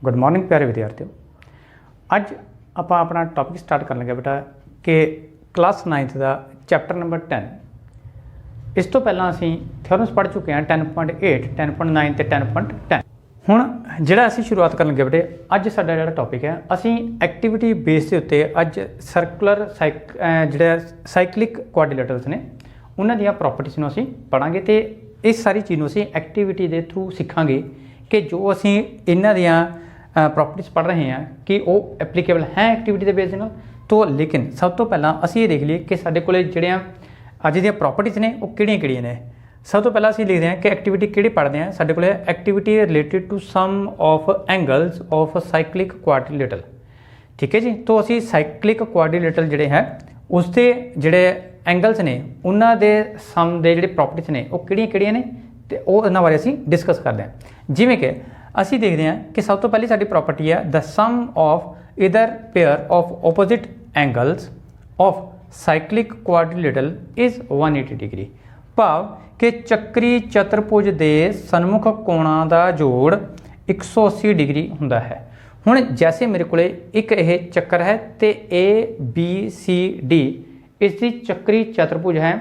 Good morning प्यारे विद्यार्थियों। अज आप अपना टॉपिक स्टार्ट कर लगे बेटा कि क्लास 9th का चैप्टर नंबर 10। इस तो पहला असी थ्योरम्स पढ़ चुके हैं 10.8, 10.9 ते 10.10। हुण जिहड़ा असी शुरुआत कर लगे बेटे अज साडा जिहड़ा टॉपिक है असी एक्टिविटी बेस के उत्ते अज सर्कुलर जिहड़े साइक्लिक क्वाड्रिलेटरल्स ने उन्हां दियां प्रॉपर्टीज़ नूं असी पढ़ांगे ते इस सारी चीज़ नूं असी एक्टिविटी के थ्रू सीखांगे कि जो असी इन्हां दियां प्रॉपर्टीज़ पढ़ रहे हैं कि वो एप्लीकेबल हैं एक्टिविटी के बेस नाल। तो लेकिन सब तो पहला असी ये देख लीए कि साडे कोले जिहड़ियां अज दियां प्रॉपर्टीज़ ने वो किहड़ियां-किहड़ियां ने। सब तो पहला असी लिखते हैं कि एक्टिविटी किहड़ी पढ़ते हैं। साडे कोले activity related to some of angles of cyclic quadrilateral. ठीक है जी। तो असी साइक्लिक क्वाड्रिलेटरल जिहड़े हैं उसके जिहड़े एंगल्स ने उन्हां दे सम दे जिहड़े प्रॉपर्टीज़ ने वो किहड़ियां-किहड़ियां ने ते वो इन्हां बारे असी डिस्कस करते हैं। जिवें कि असी देखते हैं कि सब तो पहली साडी प्रॉपर्टी है द सम ऑफ इधर pair of opposite angles of cyclic quadrilateral is 180 degree. भाव कि चक्री चतुर्भुज के सन्मुख कोणां का जोड़ 180 डिग्री हुंदा है। हुण जैसे मेरे को एक यह चक्कर है तो ABCD इसकी चक्री चतुर्भुज है।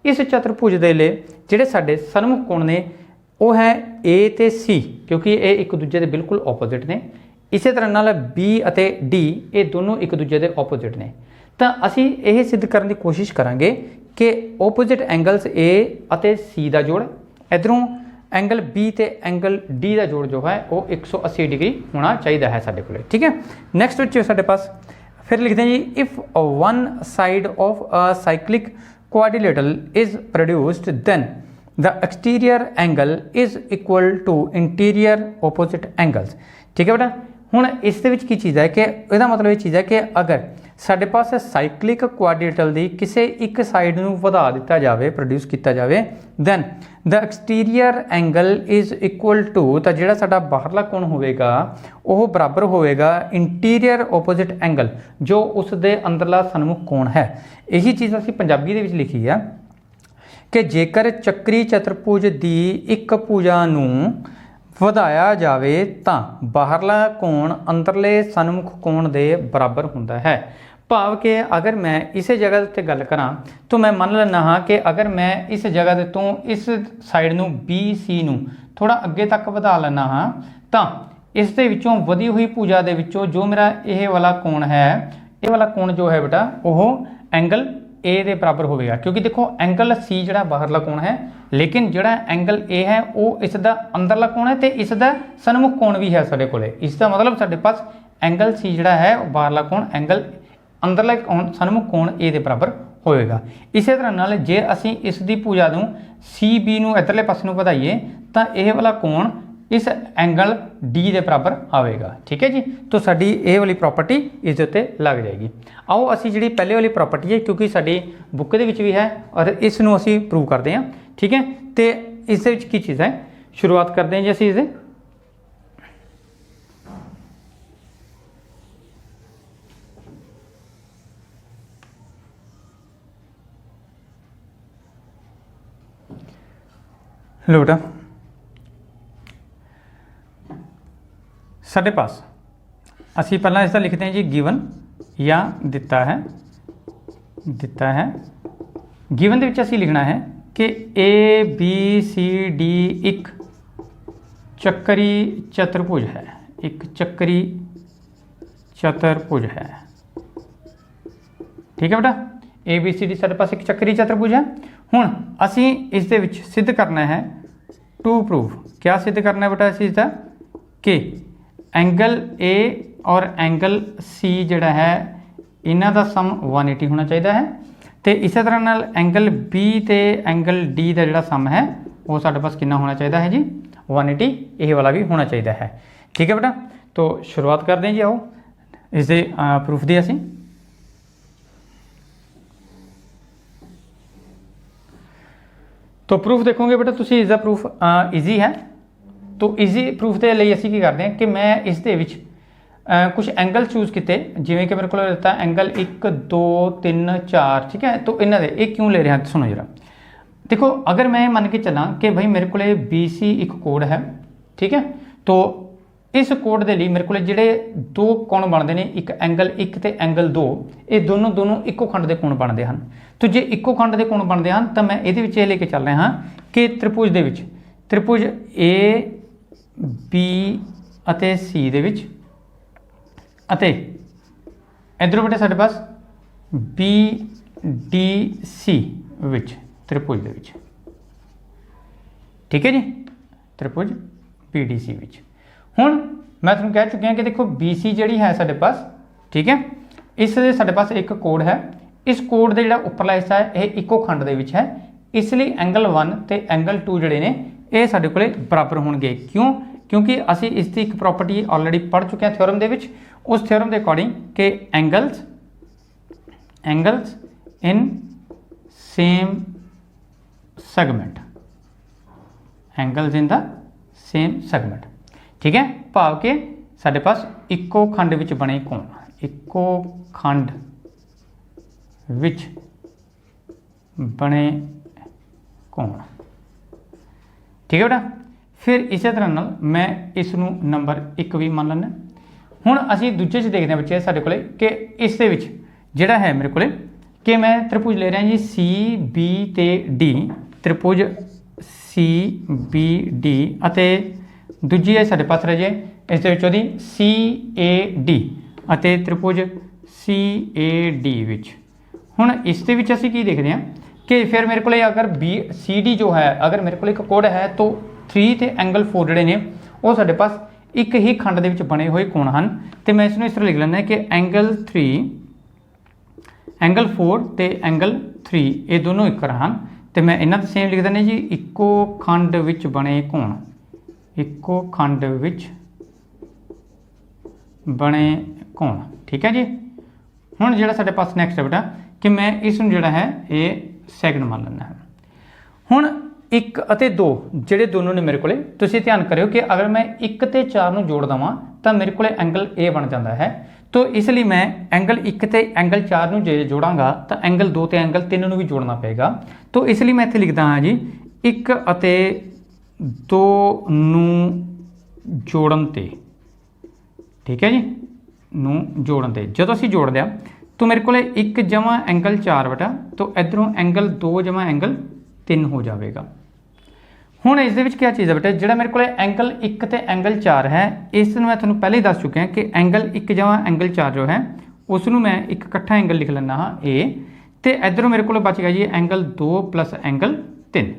इस चतुर्भुज के लिए जिहड़े साडे सन्मुख कोण ने वो है A ते C, क्योंकि ये एक दूजे के बिल्कुल ओपोजिट ने। इस तरह नाल B अते D ये दोनों एक दूजे के ओपोजिट ने। तो असी ये सिद्ध करने की कोशिश करांगे कि ओपोजिट एंगल्स A अते C का जोड़ इधरों एंगल B ते एंगल D का जोड़ जो है वो 180 डिग्री होना चाहिए है साडे कोले। ठीक है। नैक्सट बच्चे साडे पास फिर लिखते हैं जी if one side of a cyclic quadrilateral is produced then the exterior angle is equal to interior opposite angles. ठीक है बेटा। हुण इस की चीज़ है कि इसका मतलब ये चीज़ है कि अगर साडे पास साइक्लिक क्वाड्रिलेटरल की किसी एक साइड नूं वधा दिता जाए प्रोड्यूस किया जाए then the exterior angle is equal to तो जिहड़ा साडा बाहरला कोण होवेगा वो बराबर होवेगा इंटीरियर ओपोजिट एंगल जो उस दे अंदरला सन्मुख कोण है। यही चीज़ असीं पंजाबी दे विच लिखी है कि जेकर चक्री चतुर्भुज की एक भुजा नूं वधाया जाए तो बाहरला कोण अंदरले सन्मुख कोण के बराबर हुंदा है। भाव कि अगर मैं इस जगह पर गल करा तो मैं मान लेना हाँ कि अगर मैं इस जगह तो इस साइड नूं BC नूं थोड़ा अगे तक वधा लेना हाँ तो इस दे विचों वधी हुई भुजा दे विचों जो मेरा यह वाला कोण है ये वाला कोण जो है बेटा वो एंगल A के बराबर होगा। क्योंकि देखो एंगल C जिहड़ा बाहरला कोण है लेकिन जिहड़ा एंगल A है वो इसका अंदरला कोण है तो इसका सन्मुख कोण भी है साडे कोले। इसका मतलब साडे पास एंगल C जिहड़ा है बाहरला कोण एंगल अंदरला कोण सन्मुख कोण A के बराबर होएगा। इस तरह नाल जे असी इसकी भुजा नूं CB नूं इधरले पासे नूं वधाईए तो यह वाला कोण इस एंगल D के बराबर आएगा। ठीक है जी। तो साडी ये वाली प्रॉपर्टी इस उत्ते लग जाएगी। आओ असी जी पहले वाली प्रॉपर्टी है क्योंकि साडी बुक दे विच भी है और इस नूं असी प्रूव करते हैं। ठीक है। तो इस दे विच की चीज़ है शुरुआत करते हैं जी असी इसे लो बेटा साढ़े पास असी पहला इसका लिखते हैं जी गिवन या दिता है गिवन के असी लिखना है कि ABCD एक चक्री चतुर्भुज है। एक चक्री चतुर्भुज है। ठीक है बेटा। ABCD साढ़े पास एक चक्री चतुर्भुज है। हुण असी इस दे विच सिद्ध करना है टू प्रूव। क्या सिद्ध करना है बेटा इस चीज़ का कि एंगल A और एंगल C जिहड़ा है इन्हां दा सम 180 होना चाहिए है। तो इस तरह नाल एंगल B ते एंगल D का जिहड़ा सम है वो साडे पास कितना होना चाहिए है जी 180। यह वाला भी होना चाहिए है। ठीक है बेटा। तो शुरुआत करते हैं जी। आओ इसे प्रूफ दी असी तो प्रूफ देखोगे बेटा तुसी इसका प्रूफ ईजी है। तो ईजी प्रूफ के लिए असी की करते हैं कि मैं इस दे विच कुछ एंगल चूज किए जिमें कि मेरे को दिता एंगल 1 2 3 4। ठीक है। तो इन्हों एक क्यों ले रहा सुनो जरा देखो। अगर मैं मान के चला कि भाई मेरे को BC एक कोड है। ठीक है। तो इस कोड के लिए मेरे को जिहड़े दो कोण बनते हैं, एक एंगल 1 ते एंगल 2, ये दोनों इक्को खंड के कोण बनते हैं। तो जे इक्को खंड के कोण बनते हैं तो मैं ये लेके चल रहा हाँ कि त्रिभुज दे विच त्रिभुज ए बी अते सी दे विच अते इधरों बेटे साडे पास बी डी सी विच त्रिभुज दे विच, ठीक है जी, त्रिभुज बी डी सी विच। हुण मैं तुहानूं कह चुकिया कि देखो बी सी जिहड़ी है साडे पास, ठीक है, इस साडे पास एक कोड है, इस कोड का जिहड़ा उपरला हिस्सा है यह इक्को खंड दे विच है, इसलिए एंगल 1 ते एंगल 2 जिहड़े ने ये साडे कोले बराबर होणगे। क्यों? क्योंकि असी इसकी एक प्रॉपर्टी ऑलरेडी पढ़ चुके हैं थ्योरम दे विच, उस थ्योरम के अकॉर्डिंग कि angles in same segment, angles in the same segment, ठीक है, भाव के साडे पास इक्को खंड विच बने कोण, इक्को खंड विच बने कोण, ठीक है बेटा। फिर इस तरह नाल मैं इसनूं नंबर 1 भी मान लैना। हुण असीं दूजे च देखते हैं बच्चे साडे कोले कि इस दे विच जिहड़ा है मेरे कोले कि मैं त्रिभुज ले रहा जी सी बी ते डी, त्रिभुज सी बी डी अते दूजी है साडे पास रह जाए इस दे विच ओहदी सी ए डी अते त्रिभुज सी ए डी विच। हुण इस दे विच असीं की देखते हैं कि फिर मेरे को अगर बी सी डी जो है, अगर मेरे को एक कोड है तो 3 ते एंगल 4 जोड़े ने वो साडे पास एक ही खंड दे विच बने हुए कोण हैं। तो मैं इसनूं इस तरह लिख लैंदा कि एंगल 3 एंगल 4 ते एंगल 3 ये दोनों एक हैं। तो मैं इन्हां दा सेम लिख दिंदा जी इक्को खंड विच बने कोण, इक्को खंड विच बने कोण, ठीक है जी। हुण जिहड़ा साडे पास नैक्सट है बेटा कि मैं इसनूं जिहड़ा है ये सैकंड मान लैंदा है। हुण 1 ਅਤੇ 2 ਜਿਹੜੇ दोनों ने मेरे को, तुसीं ध्यान करियो कि अगर मैं 1 ਤੇ 4 ਨੂੰ जोड़ देवां तो मेरे को एंगल ए बन जाता है। तो इसलिए मैं एंगल 1 ਤੇ एंगल 4 ਨੂੰ जे जोड़ांगा तो एंगल 2 ਤੇ एंगल 3 ਨੂੰ भी जोड़ना पेगा। तो इसलिए मैं इत्थे लिखदा हाँ जी 1 ਅਤੇ 2 ਨੂੰ जोड़न ते, ठीक है जी, ਨੂੰ जोड़न ते ਜਦੋਂ ਅਸੀਂ जोड़ दिया तो मेरे को 1 जमा एंगल 4 बेटा, तो इधरों एंगल 2 जमा एंगल 3 हो जाएगा। हुण इस दे विच क्या चीज़ है बेटा, जिहड़ा मेरे को एंगल 1 ते एंगल 4 है इस मैं तुहानूं पहले ही दस चुकिया कि एंगल 1 जमा एंगल 4 जो है उसनूं मैं एक इकट्ठा एंगल लिख लैंदा हाँ ए, तो इधरों मेरे को बच गया जी एंगल 2 प्लस एंगल 3,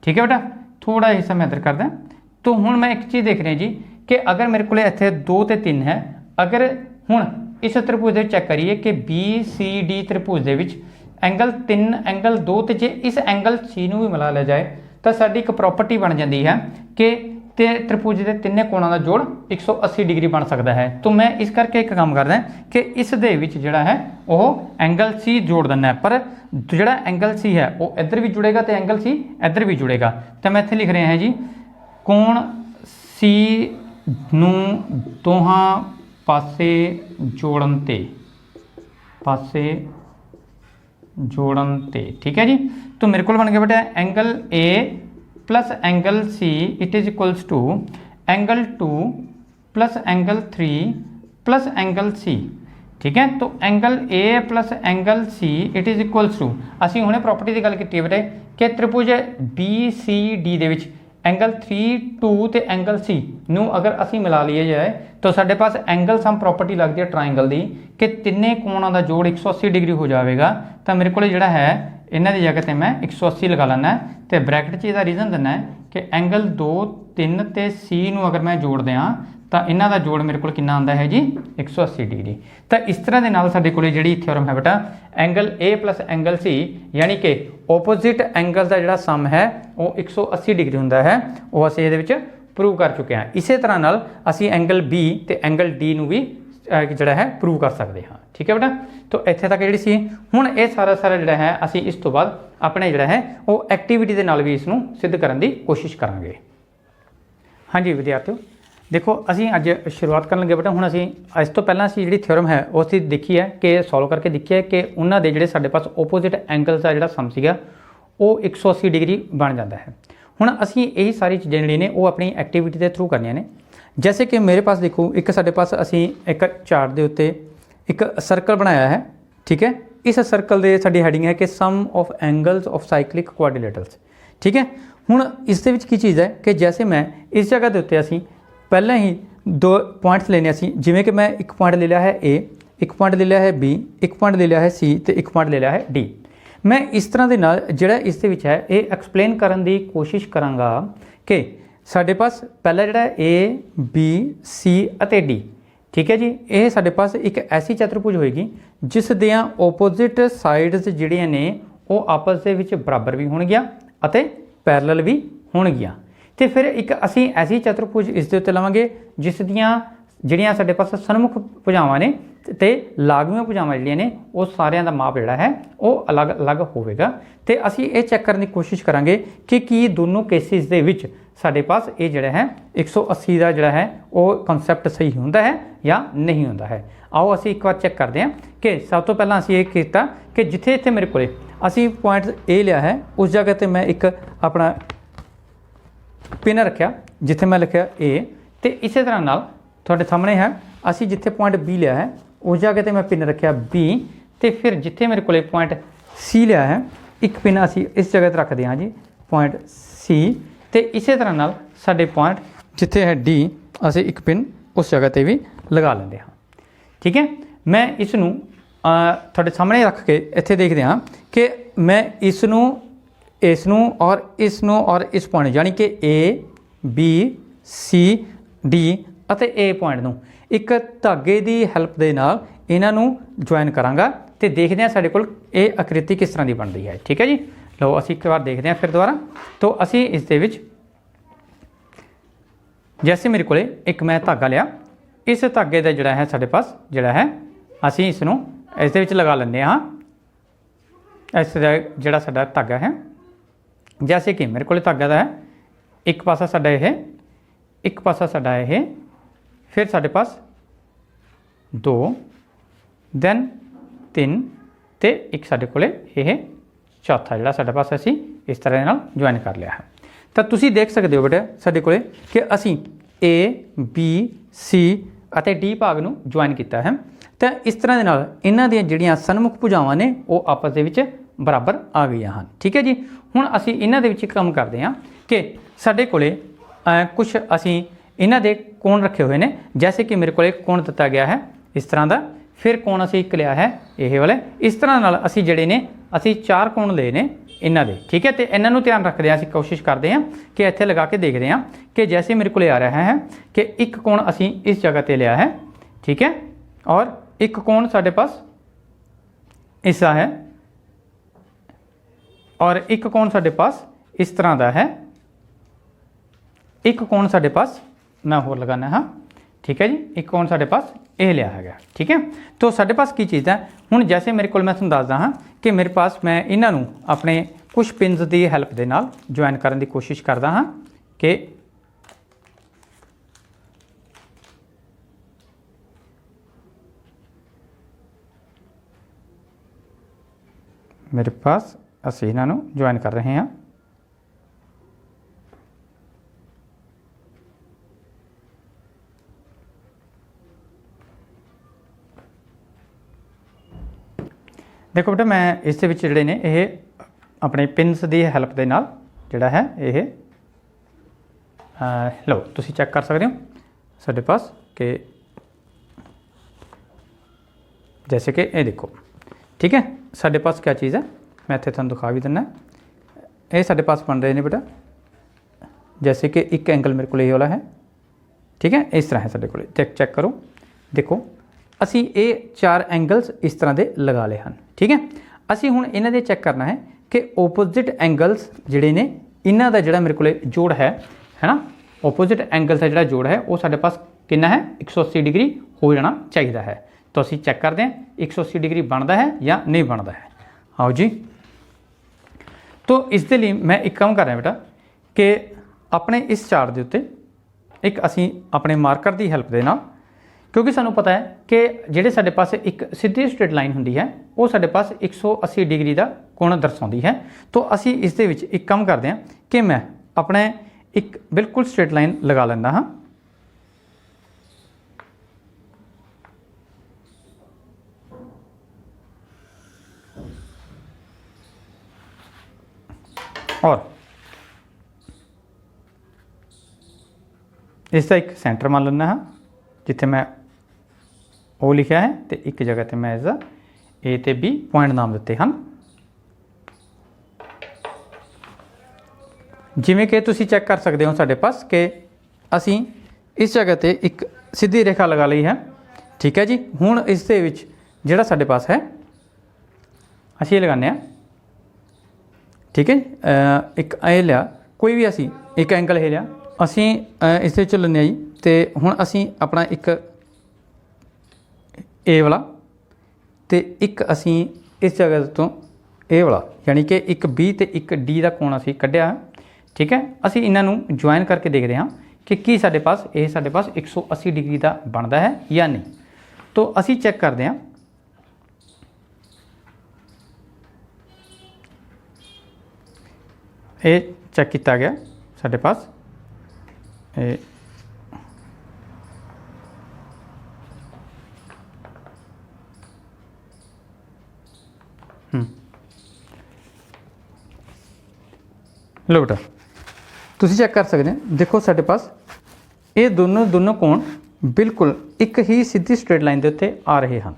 ठीक है बेटा। थोड़ा हिस्सा मैं इधर करदा। तो हुण मैं एक चीज़ देख रहा जी कि अगर मेरे को इत्थे 2 ते 3 है, अगर हुण इस त्रिभुज दे चैक करिए कि बी सी डी त्रिभुज दे विच एंगल 3 एंगल 2 ते जे इस एंगल सी नूं भी मिला लिया जाए तो साडी एक प्रॉपर्टी बन जाती है कि त्रिभुज के तिन्ने कोणों का जोड़ 180 डिग्री बन सकता है। तो मैं इस करके एक काम करदा कि इस दे विच जिहड़ा है वो एंगल सी जोड़ दिना, पर जिहड़ा एंगल सी है वो इधर भी जुड़ेगा तो एंगल सी इधर भी जुड़ेगा। तो मैं इत्थे लिख रहा है जी कोण सी नूं दोहां पासे जोड़न ते, पासे जोड़न ते, ठीक है जी। तो मेरे को बन गया बेटा angle A plus angle C it is equals to angle 2 plus angle 3 plus angle C, ठीक है। तो angle A plus angle C it is equals to असी हुणे प्रॉपर्टी की गल की बेटे कि त्रिभुज बी सी डी दे विच एंगल 3 2 ते एंगल सी नूं अगर असी मिला लिए जाए तो साडे पास एंगल सम प्रॉपर्टी लगती है ट्राइंगल की कि तिन्ने कोणों का जोड़ 180 डिग्री हो जाएगा। तो मेरे को जिहड़ा है इन्हां दी जगह ते मैं 180 लगा लैना, तो ब्रैकेट च इसदा रीजन दिना है कि एंगल 2 3 ते सी नूं अगर मैं जोड़ दियां तो इन्हां दा जोड़ मेरे को कितना आंदा है जी 180 डिग्री। तो इस तरह के नाल साडे कोले जिहड़ी थ्योरम है बेटा angle A plus angle C यानी कि ओपोजिट एंगल का जिहड़ा सम है वो 180 डिग्री हुंदा है, वो असीं इहदे विच प्रूव कर चुके हैं। इस तरह नाल असीं एंगल बी ते एंगल डी नूं भी जिहड़ा है प्रूव कर सकते हैं, ठीक है बेटा। तो इत्थे तक जिहड़ी सी हुण ये सारा जिहड़ा है असीं इस तो बाद अपने जिहड़ा है वो एक्टिविटी दे नाल भी इसनूं सिद्ध करन दी कोशिश करांगे। हाँ जी विद्यार्थियों देखो असीं अज शुरुआत करन लगे बेटा। हुण असीं इस तो पहलां असीं जिहड़ी थ्योरम है वो असीं देखी है कि सॉल्व करके देखी है कि उन्हां दे जिहड़े साडे पास ओपोजिट एंगल्स दा जिहड़ा सम सीगा वो 180 डिग्री बन जाता है। हुण असीं यही सारी चीज़ां जिहड़ियां ने वो अपनी एक्टिविटी के थ्रू करनियां ने। जैसे कि मेरे पास देखो एक साडे पास असी एक चार्ट के उत्ते एक सर्कल बनाया है, ठीक है। इस सर्कल की साडी हैडिंग है कि sum of angles of cyclic quadrilaterals, ठीक है। हुण इस दे विच की चीज़ है कि जैसे मैं इस जगह के उत्ते असी पहले ही दो पॉइंट्स लेने असी, जिवें कि मैं एक पॉइंट ले लिया है ए, एक पॉइंट ले लिया है बी, एक पॉइंट ले लिया है सी तो एक पॉइंट ले लिया है डी। मैं इस तरह के नाल जिहड़ा इस दे विच है ये एक्सप्लेन करन दी कोशिश करांगा कि साडे पास पहला जिहड़ा ए बी सी अते डी, ठीक है जी, ये साडे पास एक ऐसी चतुर्भुज होएगी जिस दियां ओपोजिट साइड्स जिहड़ियां ने वो आपस दे विच बराबर भी होणगियां अते पैरलल भी होणगियां। तो फिर एक असी ऐसी चतुर्भुज इस दे उत्ते लवांगे जिस दियां जिहड़ियां साडे पास सन्मुख भुजावां ने ते लागवीआं भुजावां जिहड़ियां ने वो सारियां दा माप जिहड़ा है वो अलग अलग होवेगा। तो असी ये चैक करने की कोशिश करांगे कि दोनों केसिस दे विच साडे पास ये जिहड़ा है 180 का जिहड़ा है वो कंसैप्ट सही हुंदा है या नहीं हुंदा है। आओ असी एक बार चैक करते हैं कि सब तो पहला असी ये कीता कि जिथे इत्थे मेरे कोले असी पॉइंट ए लिया है उस जगह ते मैं एक अपना पिन रखा जिथे मैं लिखा ए, तो इस तरह नाल तुहाडे सामने है असी जिथे पॉइंट बी लिया है उस जगह ते मैं पिन रखा बी, तो फिर जिथे मेरे कोले पॉइंट सी लिया है एक पिन असी इस जगह ते रखते हाँ जी पॉइंट सी, तो इस तरह नाल साडे पॉइंट जिथे है डी असी एक पिन उस जगह ते भी लगा लेंगे हाँ, ठीक है। मैं इसनूं तुहाडे सामने रख के इत्थे देखते हाँ कि मैं इसनूं और इस पॉइंट यानी कि ए बी सी डी ਅਤੇ ए पॉइंट ਨੂੰ एक धागे की हैल्प ਦੇ ਨਾਲ ਇਹਨਾਂ ਨੂੰ ज्वाइन करांगा तो देखते हैं साडे कोल ਇਹ आकृति किस तरह की बनती है, ठीक है जी। लो असी एक बार देखते हैं फिर दोबारा। तो असी इस दे विच जैसे मेरे को एक मैं धागा लिया, इस धागे का जोड़ा है साडे पास जोड़ा है असी इसनूं इस दे विच लगा लेंगे हाँ। इस जोड़ा साडा धागा है जैसे कि मेरे को धागा का है एक पासा साडा यह, एक पासा साडा यह, फिर साडे पास 2 दैन 3 तो एक साडे कोले यह चौथा जिहड़ा साडे पास असी इस तरह नाल ज्वाइन कर लिया है। तो तुसी देख सकते हो बेटा साडे कोले कि असी ए बी सी अते डी भाग नूं ज्वाइन किया है। तो इस तरह के नाल इन्हां दीयां जिहड़ियां सन्मुख भुजावां ने वो आपस दे विच बराबर आ गई हैं, ठीक है जी। हुण असी इन्हां दे विच काम करते हैं कि साडे कोले कुछ असी इन्हां दे कोण रखे हुए हैं, जैसे कि मेरे को कोण दिता गया है इस तरह का, फिर कोण असी एक लिया है ये वाले, इस तरह नाल असी जिहड़े ने असी 4 कोण लए ने इन्हां दे, ठीक है। तो इन्हां नूं ध्यान रखते हैं असी कोशिश करते हैं कि इत्थे लगा के देखते हैं कि जैसे मेरे को आ रहा है कि एक कोण असी इस जगह पर लिया है, ठीक है, और एक कोण साडे पास ऐसा है और एक कोण साडे पास इस तरह का है, एक कोण साडे पास मैं होर लगाना हाँ, ठीक है जी, एक कोण साडे पास यह लिया है, ठीक है। तो साडे पास की चीज़ है हुण जैसे मेरे को मैं तुहानूं दसदा हाँ कि मेरे पास मैं इन्हां नूं अपने कुछ पिन्स की हैल्प के नाल ज्वाइन करने की कोशिश करदा हाँ कि मेरे पास असीं इन्हां नूं ज्वाइन कर रहे हैं। देखो बेटा मैं इस जोड़े ने ये अपने पिन्स की हैल्प के नाल जोड़ा है ये लो तुसी चेक कर सकते हो साडे पास कि जैसे कि ये देखो, ठीक है। साडे पास क्या चीज़ है मैं इत्थे तुहानूं दिखा भी दिना, ये साडे पास बन रहे हैं बेटा जैसे कि एक एंगल मेरे को ये वाला है, ठीक है, इस तरह है साडे कोले। चेक करो देखो असी ये 4 एंगल्स इस तरह के लगा ले हैं, ठीक है। असी हुण इन्हां दे चेक करना है कि ओपोजिट एंगल्स जिहड़े ने इन्हां दा जिहड़ा मेरे को जोड़ है ना, ओपोजिट एंगल्स का जिहड़ा जोड़ है वो साडे पास कितना है 180 डिग्री हो जाना चाहिए है। तो असी चेक करते हैं 180 डिग्री बनता है या नहीं बनता है। आओ जी, तो इस दे लई मैं एक काम कर रहा बेटा कि अपने इस चार्ट के उत्ते एक असी अपने मार्कर की हैल्प के नाल, क्योंकि सानू पता है कि जिहड़े साडे पास एक सीधी स्ट्रेट लाइन हुंदी है वो साडे पास 180 डिग्री का कोण दर्शाउंदी है। तो असी इस दे विच एक काम करते हैं कि मैं अपने एक बिल्कुल स्ट्रेट लाइन लगा लैंदा हाँ, और इसका एक सेंटर मान लेना हाँ जिथे मैं ओ लिखा है तो एक जगह पर मैं इसका ए ते बी पॉइंट नाम दिते हैं। जिमें कि तुसी चैक कर सकते हो साढ़े पास कि असी इस जगह पर एक सीधी रेखा लगा ली है, ठीक है जी। हुण इस दे विच जिहड़ा साढ़े पास है असी लगाने हैं, ठीक है। एक ए लिया कोई भी असी एक एंगल है लिया असी इस दे विच लैने जी, तो हुण असी अपना एक ए वाला तो एक असी इस जगह तो ए वाला यानी कि एक बी तो एक डी का कोण असी कढ़िया, ठीक है। असी इन्हों ज्वाइन करके देखते हैं कि साढ़े पास ये साढ़े पास 180 डिग्री का बनता है या नहीं। तो असी चैक करते हैं ये चैक किया गया साढ़े पास लो बेटा तुसी चेक कर सकते हैं। देखो साढ़े पास ये दोनों कोण बिल्कुल एक ही सीधी स्ट्रेट लाइन के उत्ते आ रहे हैं,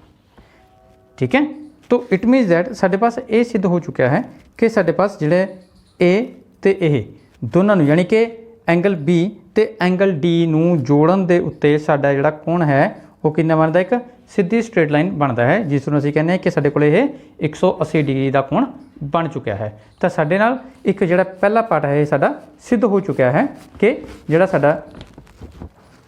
ठीक है। तो इट मीनस दैट साढ़े पास ये सिद्ध हो चुका है कि साढ़े पास जिहड़े ए ते ए दोनों यानी कि एंगल बी ते एंगल डी नूं जोड़न दे उत्ते साडा जिहड़ा कोण है वो कितना बनता है, एक सीधी स्ट्रेट लाइन बनता है जिसनूं असीं कहने कि साडे कोल ये 180 डिग्री का कोण बन चुका है। तो साडे नाल एक जिहड़ा पहला पार्ट है साडा सिद्ध हो चुका है कि जिहड़ा साडा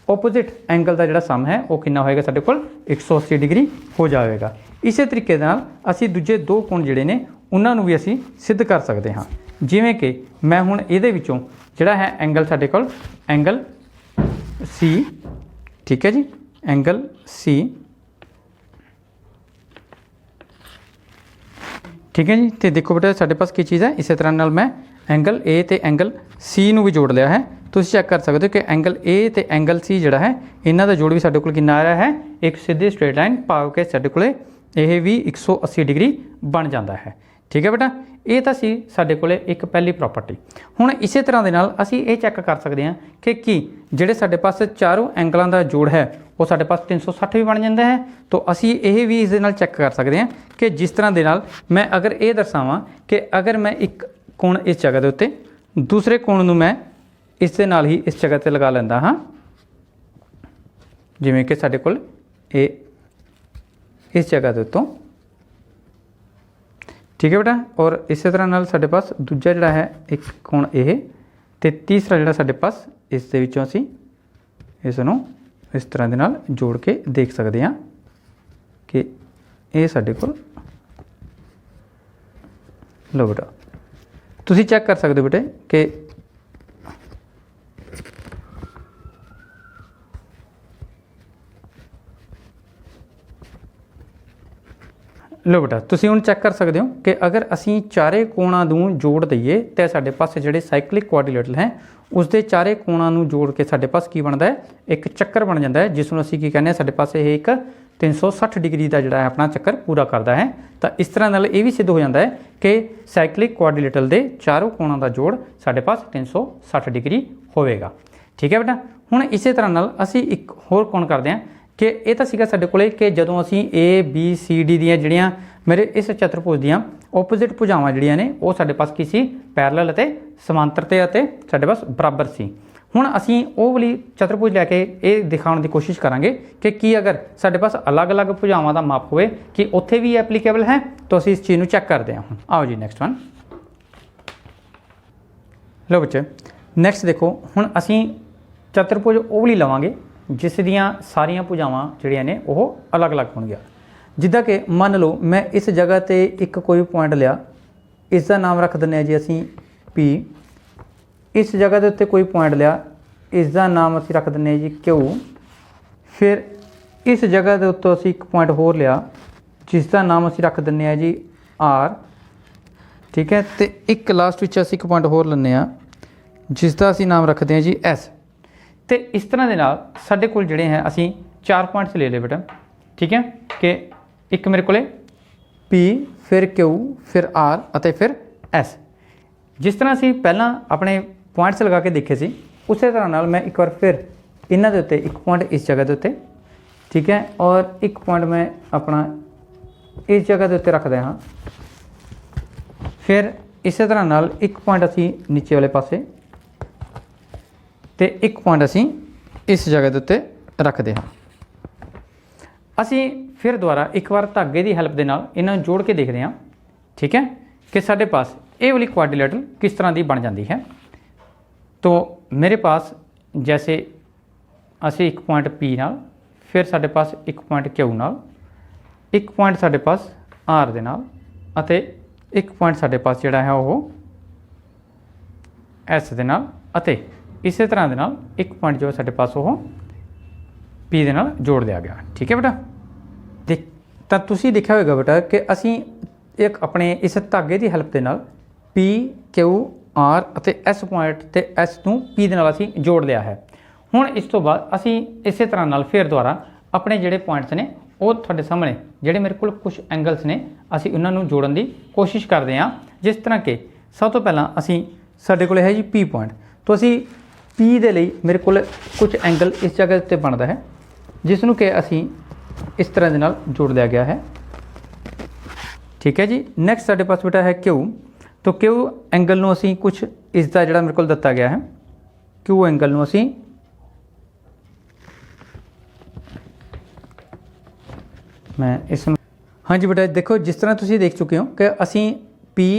ओपोजिट एंगल का जिहड़ा सम है वो कितना होएगा, साडे कोल 180 डिग्री हो जाएगा। इस तरीके नाल असीं दूजे दो कोण जिहड़े ने उन्हां नूं भी असीं सिद्ध कर सकते हाँ। जिवें कि मैं हुण इहदे विचों जिहड़ा है एंगल साडे कोल एंगल सी, ठीक है जी, एंगल सी, ठीक है जी। तो देखो बेटा साढ़े पास की चीज़ है, इस तरह नाल मैं एंगल ए तो एंगल सी नूं भी जोड़ लिया है। तो चेक कर सकते हो कि एंगल ए तो एंगल सी जिहड़ा है इन्हां दा जोड़ भी साढ़े कोल कितना आ रहा है, एक सीधी स्ट्रेट लाइन पाव के साढ़े कोल यह भी 180 डिग्री बन जाता है, ठीक है बेटा। ये तो सी साढ़े कोल एक पहली प्रॉपर्टी। हुण इस तरह के नाल असीं ये चैक कर सकते हैं कि जिहड़े साढ़े पास चारों एंगलों का जोड़ है वो साढ़े पास 360 भी बन जाता है। तो असी ये भी इस दे नाल चैक कर सकते हैं कि जिस तरह के नाल मैं अगर ये दर्शावां कि अगर मैं एक कोण इस जगह के उत्ते दूसरे कोण नूं मैं इस दे नाल ही इस जगह ते लगा लैंदा हाँ, जिवें कि साढ़े कोल ये इस जगह के उत्तों, ठीक है बेटा। और इस तरह नाल साढ़े पास दूजा जिहड़ा है एक कोण ये ते तीसरा जिहड़ा साढ़े पास इस दे विचों असीं इसनूं इस तरह के नाल जोड़ के देख सकते हैं कि ये साढ़े कोल लो बेटा तुसीं चैक कर सकते हो बेटे कि लो बेटा तुसीं हुण चैक कर सकते हो कि अगर असीं चारे कोणां नूं जोड़ दईए तो साढ़े पास जिहड़े साइक्लिक कोआर्डिनेटर हैं उसके चारे कोणां नूं जोड़ के साढ़े पास की बनता है, एक चक्कर बन जाता है जिसनूं असीं की कहने साढ़े पास ये एक 360 डिग्री का जिहड़ा है अपना चक्कर पूरा करता है। तो इस तरह नाल ये भी सिद्ध हो जाता है कि साइक्लिक कोआर्डिनेटर के चारों कोणां का जोड़ साढ़े पास 360 डिग्री होवेगा, ठीक है बेटा। हुण इस तरह नाल असीं एक होर कोण करते हैं कि ये तो सीगा साडे कोले कि जदों असीं ए बी सी डी दियां जिहड़ियां मेरे इस चतुर्भुज दियां ओपोजिट भुजावां जिहड़ियां ने वो साडे पास की सी पैरलल अते समांतर ते साडे पास बराबर सी। हुण असीं वो वाली चतुर्भुज लैके ये दिखाउण दी कोशिश करांगे कि अगर साडे पास अलग अलग भुजावां दा माप होवे कि उत्थे भी एप्लीकेबल है। तो असीं इस चीज़ नूं चैक करते हैं। आओ जी नेक्स्ट वन, लो बच्चे नैक्सट देखो हुण असीं चतुर्भुज वो वाली लवांगे जिस दियां सारियां भुजावां जिहड़ियां ने वो अलग अलग होणगीਆਂ। जिद्दां कि मान लो मैं इस जगह ते एक कोई पॉइंट लिया, इसका नाम रख दिंदे जी असीं पी। इस जगह के उत्ते कोई पॉइंट लिया, इसका नाम असीं रख दिंदे जी क्यू। फिर इस जगह के उत्ते असीं एक पॉइंट होर लिया जिसका नाम असीं रख दिंदे जी आर, ठीक है। तो एक लास्ट विच असीं एक पॉइंट होर लैंदे आ जिसका असीं नाम रखते हैं जी एस। तो इस तरह के नाल साडे कोल जिहड़े हैं असीं 4 पॉइंट्स ले ले बेटा, ठीक है। कि एक मेरे को पी फिर क्यू फिर आर और फिर एस। जिस तरह असीं पहलां अपने पॉइंट्स लगा के देखे सी उस तरह नाल मैं एक बार फिर इन्हां दे उत्ते एक पॉइंट इस जगह दे उत्ते, ठीक है, और एक पॉइंट मैं अपना इस जगह के उत्ते रखते हाँ। फिर इस तरह नाल एक पॉइंट असी नीचे वाले पासे तो एक पॉइंट असी इस जगह के उत्ते रखते हाँ। असी फिर दोबारा एक बार धागे की हैल्प के नाल इन्हां जोड़ के देखते हैं, ठीक है, कि साढ़े पास ये वाली क्वाड्रिलेटरल किस तरह की बन जाती है। तो मेरे पास जैसे असी एक पॉइंट पी नाल, फिर साढ़े पास एक पॉइंट क्यू नाल, एक पॉइंट साढ़े पास आर दे नाल अते एक पॉइंट साढ़े पास जिहड़ा है वो एस दे नाल अते इस तरह दे नाल एक पॉइंट जो साढ़े पास वो पी दे नाल जोड़ दिया गया, ठीक है बेटा। देख तो तुसीं देखा होगा बेटा कि असी एक अपने इस धागे की हैल्प के नाल पी क्यू आर अते एस पॉइंट ते एस नूं पी दे नाल असी जोड़ लिया है। हुण इस तो बाद असी इस तरह नाल फिर दोबारा अपने जिहड़े पॉइंट्स ने वो तुहाडे सामने जिहड़े मेरे कोल कुछ एंगल्स ने असी उन्हां नूं जोड़न दी कोशिश करते हैं। जिस तरह के सब तो पहला असी साडे कोल है जी पी पॉइंट, तो असी पी दे लई मेरे कोल कुछ एंगल इस जगह उत्ते बनता है जिसनूं कि असी इस तरह दे नाल जोड़ दिया गया है, ठीक है जी। नैक्सट साडे पास बेटा है क्यू, तो क्यू एंगल नूं असी कुछ इसका जिहड़ा मेरे कोल दिता गया है क्यू एंगल नूं असी मैं इस हाँ जी बेटा देखो जिस तरह तुसीं देख चुके हो कि असी पी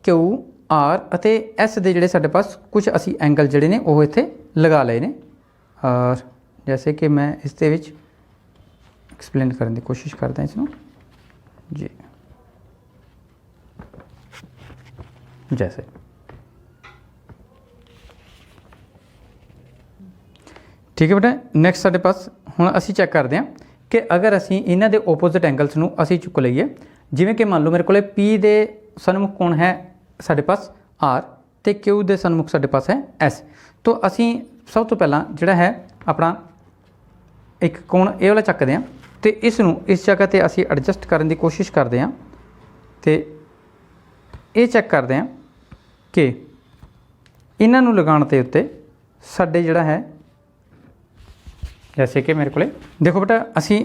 क्यू आर अते एस दे जिहड़े साडे पास कुछ असी एंगल जिहड़े ने वो इत्थे लगा लए ने, और जैसे कि मैं इस दे विच एक्सप्लेन करने की कोशिश करता इसनूं जी। जैसे ठीक है बेटा। नैक्सट साडे पास हुण असी चैक करते हैं कि अगर असी इन्हां दे ओपोजिट एंगल्स नूं असी चुक लईए, जिवें कि मान लो मेरे कोले पी दे सन्मुख कोण है साडे पास आर ते क्यू दे सन्मुख साडे पास है एस, तो असी सब तो पहला जिहड़ा है अपना एक कोण ये वाला चकदे हैं तो इसनूं इस जगह ते असी एडजस्ट करने की कोशिश करते हैं तो ये चैक करते हैं कि इन्हां नूं लगाउण दे उत्ते साडे जिहड़ा है जैसे कि मेरे को देखो बेटा असी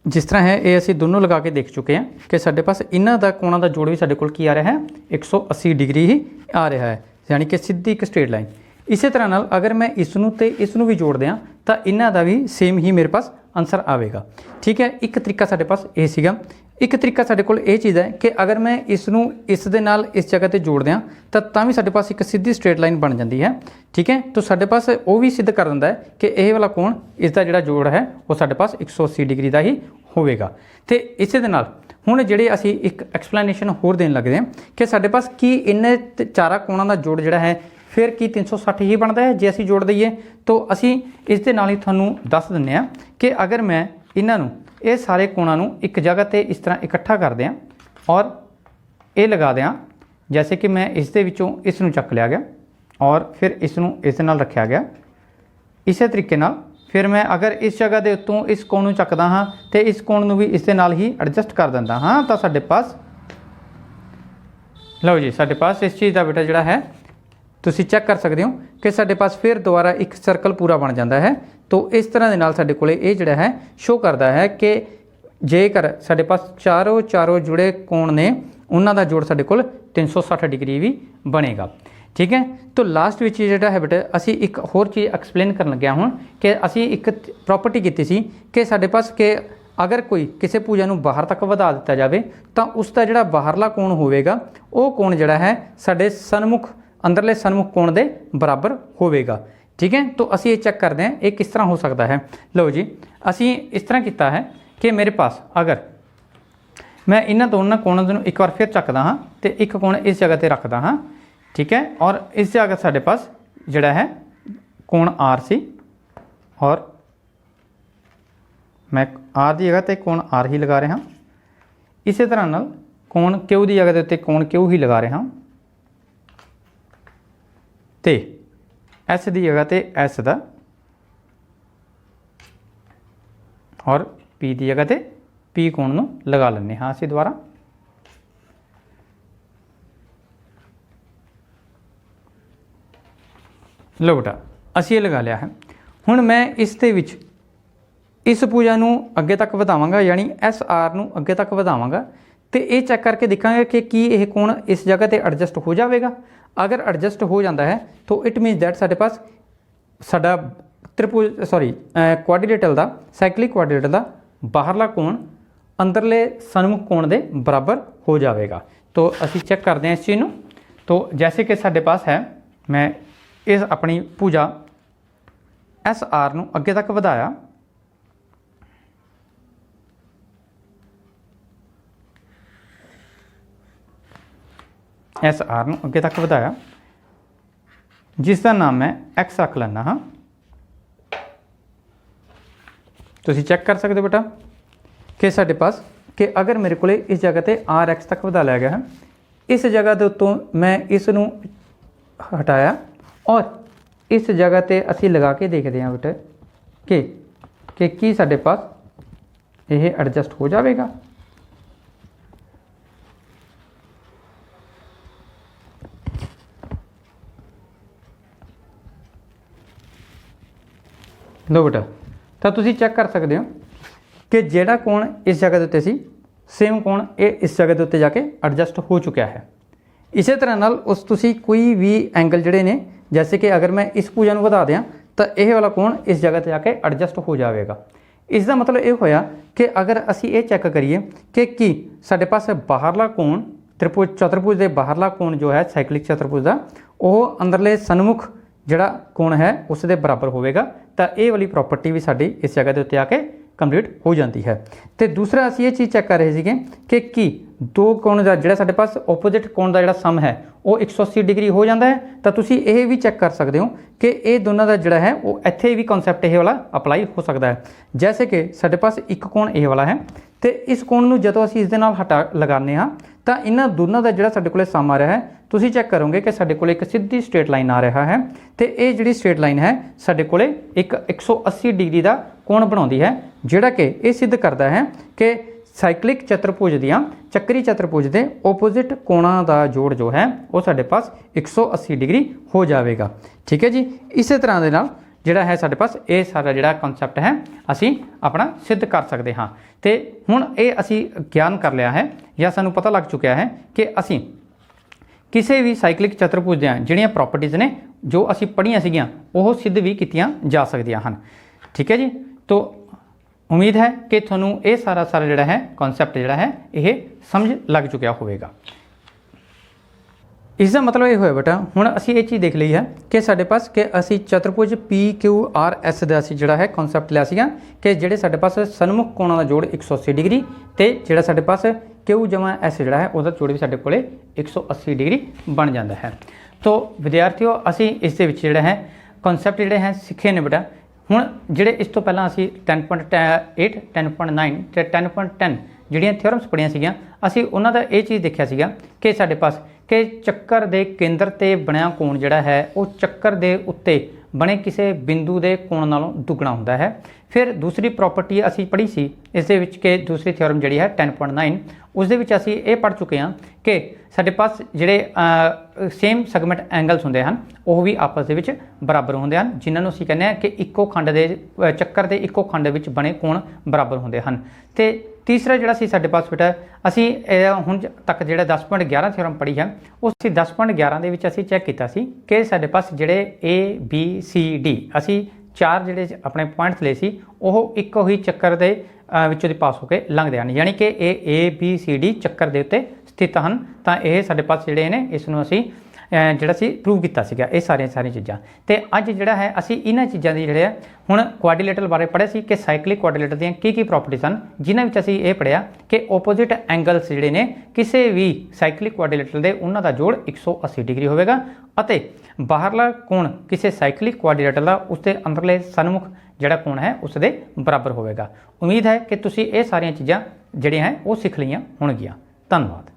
जिस तरह है ये असी दोनों लगा के देख चुके हैं कि साडे पास इन्हां दा कोणां दा जोड़ भी साडे कोल की आ रहा है 180 डिग्री ही आ रहा है, यानी कि सीधी एक स्ट्रेट लाइन। इसी तरह नाल अगर मैं इसनूं ते इसनूं भी जोड़ दियां तो इन्हां दा भी सेम ही मेरे पास आंसर आएगा, ठीक है। एक तरीका साडे पास ये सीगा। एक तरीका साडे कोल ये चीज़ है कि अगर मैं इसनूं इस दे नाल इस जगह ते जोड़ दियां तां भी साडे पास एक सीधी स्ट्रेट लाइन बन जाती है, ठीक है। तो साडे पास वो भी सिद्ध कर दिंदा है कि यह वाला कोण इसका जिहड़ा जोड़ है वो साडे पास 180 डिग्री का ही होवेगा। तो इस दे नाल हुण जिहड़े असी एक एक्सप्लेनेशन होर देण लगदे हैं कि साडे पास की इन्ने चारा कोणां दा जोड़ जिहड़ा है फिर की 360 ही बनता है जे असी जोड़ दईए। तो असी इस दे नाल ही तुहानूं दस दिंदे हां कि अगर मैं इन्हां नूं ये सारे कोणां नूं एक जगह ते इस तरह इकट्ठा कर दियां और ये लगा दियां, जैसे कि मैं इस दे विचों इस नूं चक लिया गया और फिर इस नूं इस नाल रखिया गया, इस तरीके नाल फिर मैं अगर इस जगह के उत्तों इस कोण नूं चकदा हाँ तो इस कोण नूं भी इस दे नाल ही एडजस्ट कर दिंदा हाँ, तो साडे पास लो जी साडे पास इस चीज़ का बेटा जिहड़ा है तुसीं चैक कर सकते हो कि साडे पास फिर दोबारा एक सर्कल पूरा बन जाता है। तो इस तरह के नाल साडे कोले ये जिहड़ा है शो करता है कि जेकर साडे पास चारों जुड़े कोण ने उन्हां दा जोड़ साडे कोल 360 डिग्री भी बनेगा, ठीक है। तो लास्ट विच जिहड़ा है बेटा असी एक होर चीज़ एक्सप्लेन करन लग्या हुण कि असी एक प्रॉपर्टी कीती सी कि साडे पास के अगर कोई किसी पूजा नूं बाहर तक वधा दिता जाए तो उसका जिहड़ा बाहरला कोण होवेगा वो कोण जिहड़ा है साडे सन्मुख अंदरले सन्मुख कोण दे बराबर होवेगा, ठीक है। तो असी ये चेक करते हैं ये किस तरह हो सकता है। लो जी असी इस तरह किया है कि मेरे पास अगर मैं इन्हां दोनों कोणों नूं एक बार फिर चकदा हाँ तो एक कोण इस जगह पर रखदा हाँ, ठीक है, और इस जगह साडे पास जिहड़ा है कोण आर सी और मैं आर की जगह पर कोण आर ही लगा रहा। इस तरह नाल कोण क्यू की जगह के उत्ते कोण क्यू ही लगा रहा ते एस की जगह ते एस दा और पी की जगह ते पी कोण नूं लगा लैंदे हाँ असीं दोबारा। लो बेटा असी ये लगा लिया है। हुण मैं इस दे विच इस भुजा नूं अगे तक वधावांगा यानी एस आर नूं अगे तक वधावांगा तो ये चैक करके देखा कि यह कोण इस जगह पर एडजस्ट हो जाएगा। अगर एडजस्ट हो जाता है तो इट मीनस दैट साडे पास साडा त्रिभुज क्वाड्रिलेटरल का साइक्लिक क्वाड्रिलेटरल का बाहरला कोण अंदरले सन्मुख कोण के बराबर हो जाएगा। तो असी चेक करते हैं इस चीज़ को। तो जैसे कि साडे पास है, मैं इस अपनी भुजा एस आर नूं अगे तक वधाया, एस आर नूं अगे तक वधाया जिसका नाम मैं एक्स रख लैना हाँ। तुसीं चेक कर सकते बेटा कि साडे पास कि अगर मेरे को इस जगह पर आर एक्स तक वधा लिया गया है, इस जगह के उत्तों मैं इस नूं हटाया और इस जगह पर असी लगा के देखते हैं बेटा कि की साडे पास यह एडजस्ट हो जाएगा। लो बेटा तो तुसीं चेक कर सकते हो कि जिहड़ा कोण इस जगह के उत्ते सी सेम कोण ये इस जगह के उत्ते जाके एडजस्ट हो चुका है। इस तरह नाल उस तुसीं कोई भी एंगल जिहड़े ने, जैसे कि अगर मैं इस भुजा नूं वधा दियां तो यह वाला कोण इस जगह पर जाके एडजस्ट हो जाएगा। इसका मतलब ये होया कि अगर असी ये चेक करिए कि साडे पास बाहरला कोण त्रिभुज चतुर्भुज के बाहरला कोण जो है साइक्लिक चतुर्भुज का वह अंदरले सन्मुख जिहड़ा कोण है उसके बराबर होगा, तो ये वाली प्रॉपर्टी भी साडी इस जगह के उत्ते आके कंप्लीट हो जाती है। तो दूसरा असी ये चीज़ चेक कर रहे थे कि दो कोण का जिहड़ा साडे पास ओपोजिट कोण का जिहड़ा सम है वो 180 डिग्री हो जाता है। तो तुसीं ये भी चेक कर सकते हो कि ये दोनों का जिहड़ा है वो इत्थे भी कॉन्सैप्ट ये वाला अप्लाई हो सकता है। जैसे कि साडे पास एक कोण ये वाला है तो इस कोण नूं जदों असीं इस दे नाल हटा लगाने हाँ तो इन्हां दोनों का जिहड़ा साडे कोले सम आ रहा है, तुसीं चेक करोगे कि साडे कोले एक सीधी स्ट्रेट लाइन आ रहा है तो ये जिहड़ी स्ट्रेट लाइन है साडे कोले एक 180 डिग्री का कोण बनाउंदी है, जिहड़ा कि ये सिद्ध करता है कि साइक्लिक चतुर्भुज दियां चक्री चतुर्भुज के ओपोजिट कोणों का जोड़ जो है वो साडे पास 180 डिग्री हो जाएगा। ठीक है जी। इस तरह के नाल जिहड़ा है साडे पास ये सारा जिहड़ा कॉन्सैप्ट है असी अपना सिद्ध कर सकते हाँ। तो हुण ये असी ज्ञान कर लिया है या सानू पता लग चुका है कि असी किसी भी साइक्लिक चतुर्भुज ਦੀਆਂ ਜਿਹੜੀਆਂ प्रॉपर्टीज़ ने जो असी पढ़िया सीगियां वो सिद्ध भी कीतियां जा सकदियां हन। ठीक है जी। तो उम्मीद है कि थोनों ये सारा जिहड़ा है कॉन्सैप्ट जिहड़ा है ये समझ लग चुका होगा। इसका मतलब ये होया बेटा हुण असी ये चीज़ देख ली है कि साडे पास कि असी चतुर्भुज PQRS का असी जिहड़ा है कॉन्सैप्ट लिया सीगा कि जिहड़े साडे पास सन्मुख कोणों का जोड़ 180 डिग्री ते जिहड़ा साडे पास Q जमा S जिहड़ा है उसका जोड़ भी साडे कोले 180 डिग्री बन जाता है। तो विद्यार्थियों असी इस दे विच जिहड़ा है कॉन्सैप्ट जिहड़े हैं सीखे ने बेटा। हुण जिहड़े इस तो पहलां असी 10.8 10.9 ते 10.10 जिहड़ियां थ्योरम्स पढ़ियां सीगियां असी उन्हां दा ये चीज़ देखिया सीगा कि साडे पास कि चक्कर दे केंद्र ते बनिया कोण जिहड़ा है वो चक्कर दे उत्ते बने किसी बिंदु के कोण नालों दुगना हुंदा है। फिर दूसरी प्रॉपर्टी असी पढ़ी सी इस दे विच कि दूसरी थ्योरम जिहड़ी है 10.9 उस दे विच असी ये पढ़ चुके हैं कि साडे पास जिहड़े सेम सैगमेंट एंगल्स हुंदे हन वो भी आपस दे विच बराबर हुंदे हन, जिन्हां नूं असी कहने हैं कि इक्को खंड दे चक्कर दे इक्को खंड विच बने कोण बराबर हुंदे हन। ते तीसरा जिहड़ा सी साडे पास बेटा असी हुण तक जिहड़ा 10.11 थ्योरम पढ़ी है उस 10.11 दे विच असी चैक कीता सी कि साडे पास जिहड़े ABCD असी चार जिहड़े अपने पॉइंट्स ले सी वो इक्को ही चक्कर दे विचों दी पास होकर लंघदे हन, यानी कि ABCD चक्कर दे उत्ते स्थित हन। तां इह साडे पास जिहड़े ने इस नूं असी जिहड़ा सी प्रूव किया सीगा ये सारियां चीज़ां। तो अज जिहड़ा है असी इन्हां चीज़ां दी जिहड़े हुण क्वाड्रिलेटरल बारे पढ़े सी कि साइक्लिक क्वाड्रिलेटरल दीयां की प्रॉपर्टीज़ हन, जिन्हां विच असी ये पढ़िया कि ओपोजिट एंगल्स जिहड़े ने किसी भी साइक्लिक क्वाड्रिलेटरल दे उन्हां दा जोड़ 180 डिग्री होवेगा अते बाहरला कोण किसी साइक्लिक क्वाड्रिलेटरल दा उसके अंदरले सन्मुख जिहड़ा कोण है उसके बराबर होवेगा। उम्मीद है कि तुसीं ये सारियां चीज़ां जिहड़ियां है वो सीख लईआं होणगीआं। धन्नवाद।